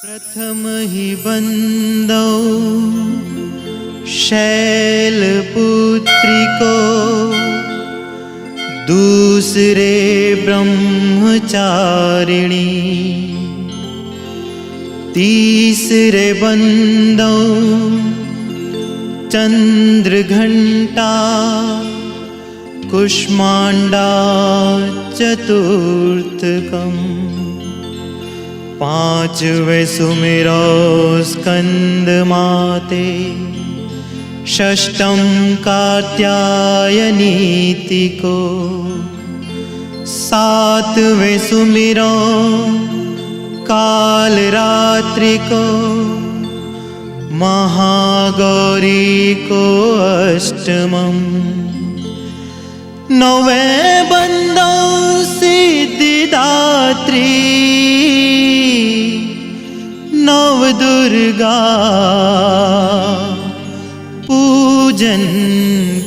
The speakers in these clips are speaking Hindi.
प्रथम ही बंदौ शैलपुत्री को, दूसरे ब्रह्मचारिणी, तीसरे बंदौ चंद्रघंटा, कुष्मांडा चतुर्थकम, पांचवे सुमिरो स्कंद माते, षष्ठम कात्यायनीति को, सातवें सुमिरो काल रात्रि को, महागौरी को अष्टमम, नौवे बंदौ सिद्धिदात्री, नव दुर्गा पूजन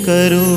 करो।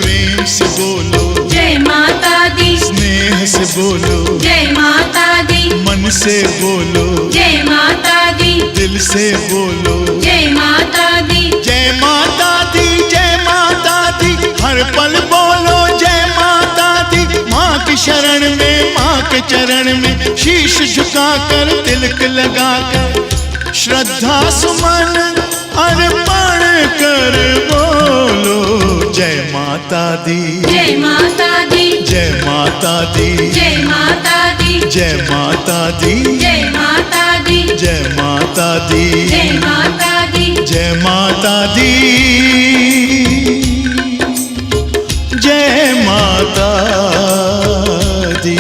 प्रेम से बोलो जय माता दी, स्नेह से बोलो जय माता दी, मन से बोलो जय माता दी, दिल से बोलो जय माता दी, जय माता दी, जय माता दी, हर पल बोलो जय माता दी। माँ की शरण में, माँ के चरण में शीश झुकाकर तिलक लगाकर श्रद्धा सुमन अर्पण कर बोलो जय माता दी, जय माता दी, जय माता दी, जय माता दी, जय माता दी, जय माता दी, जय माता दी, जय माता दी, जय माता दी, जय माता दी।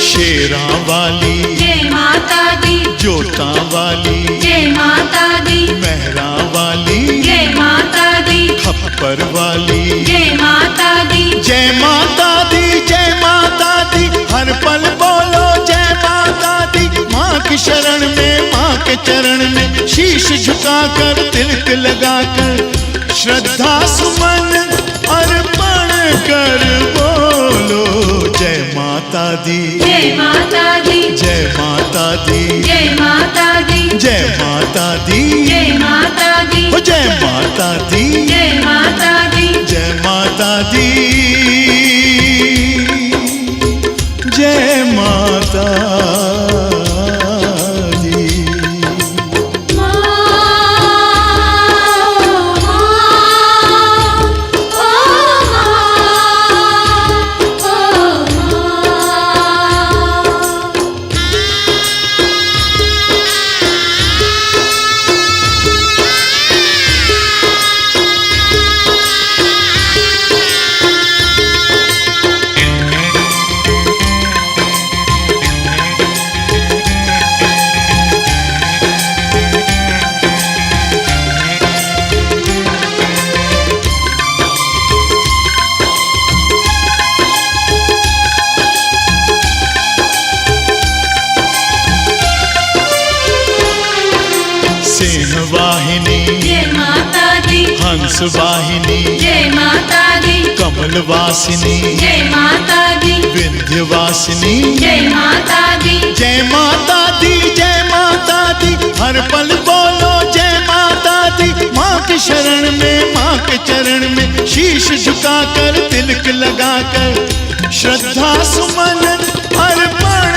शेरा वाली जय माता दी, जोता वाली जय माता दी, मेहरा वाली जय माता दी, खप्पर वाली जय माता दी, जय माता दी, जय माता दी, हर पल बोलो जय माता दी। माँ की शरण में, माँ के चरण में शीश झुकाकर तिलक लगाकर श्रद्धा सुमन अर्पण कर बोलो जय माता दी, जय माता दी, जय माता दी, जय माता दी, जय माता दी, जय माता दी, ओ जय माता दी, जय माता दी, जय माता दी, जय माता दी। वाहिनी जय माता दी, हंस वाहिनी जय माता दी, कमल वासिनी जय माता दी, विंध्य वासिनी जय माता दी, जय माता दी, जय माता दी, हर पल बोलो जय माता दी। माँ की शरण में, माँ के चरण में शीश झुकाकर तिलक लगाकर श्रद्धा सुमन अर्पण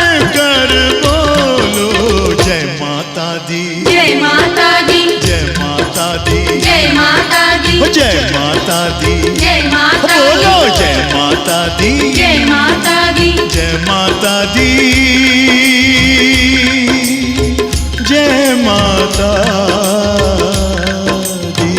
जय माता दी जय माता दी जय माता दी ओ जय माता दी जय माता बोलो दी जय माता दी जय माता दी जय माता दी जय माता दी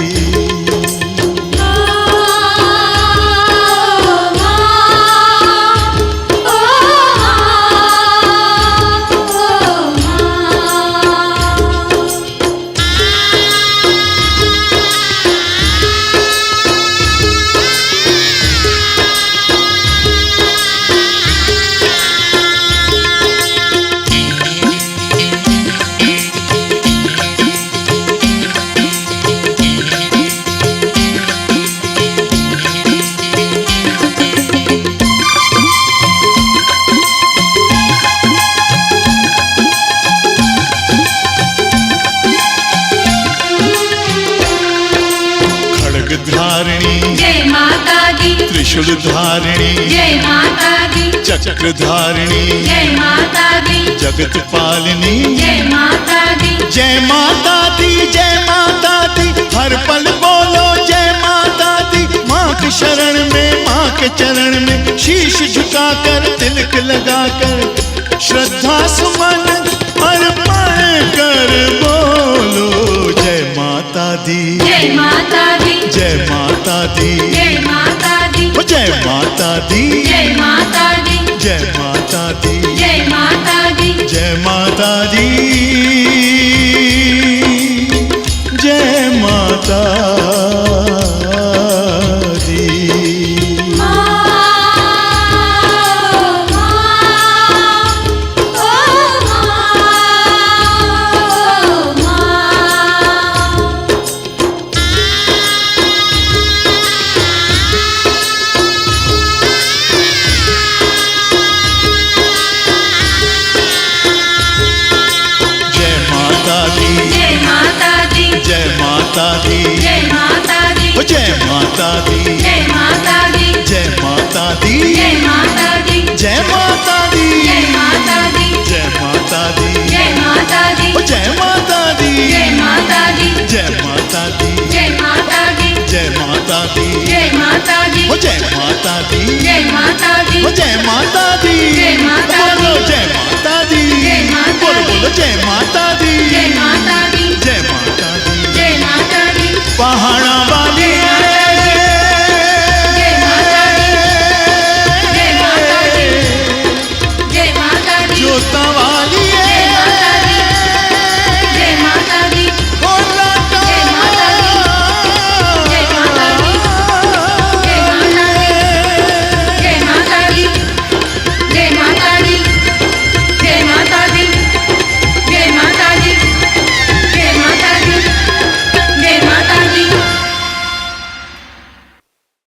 धारिणी जय माता दी त्रिशूल धारिणी जय माता दी चक्र धारिणी जय माता दी जगत पालिनी जय माता दी जय माता दी जय माता दी हर पल बोलो जय माता दी माँ के शरण में माँ के चरण में शीश झुकाकर तिलक लगाकर श्रद्धा सुमन अर्पण कर बोलो जय माता दी जय माता दी जय माता दी जय माता दी ओ जय माता दी जय माता दी जय माता दी जय माता दी जय माता दी जय माता दी जय माता दी जय माता दी ओ जय माता दी जय माता दी जय माता दी जय माता दी जय माता दी जय माता दी जय माता दी जय माता दी ओ जय माता दी जय माता दी जय माता दी जय माता दी जय माता दी जय माता दी ओ जय माता दी जय माता दी ओ जय माता दी जय माता दी बोलो जय माता दी जय माता बोलो बोलो जय माता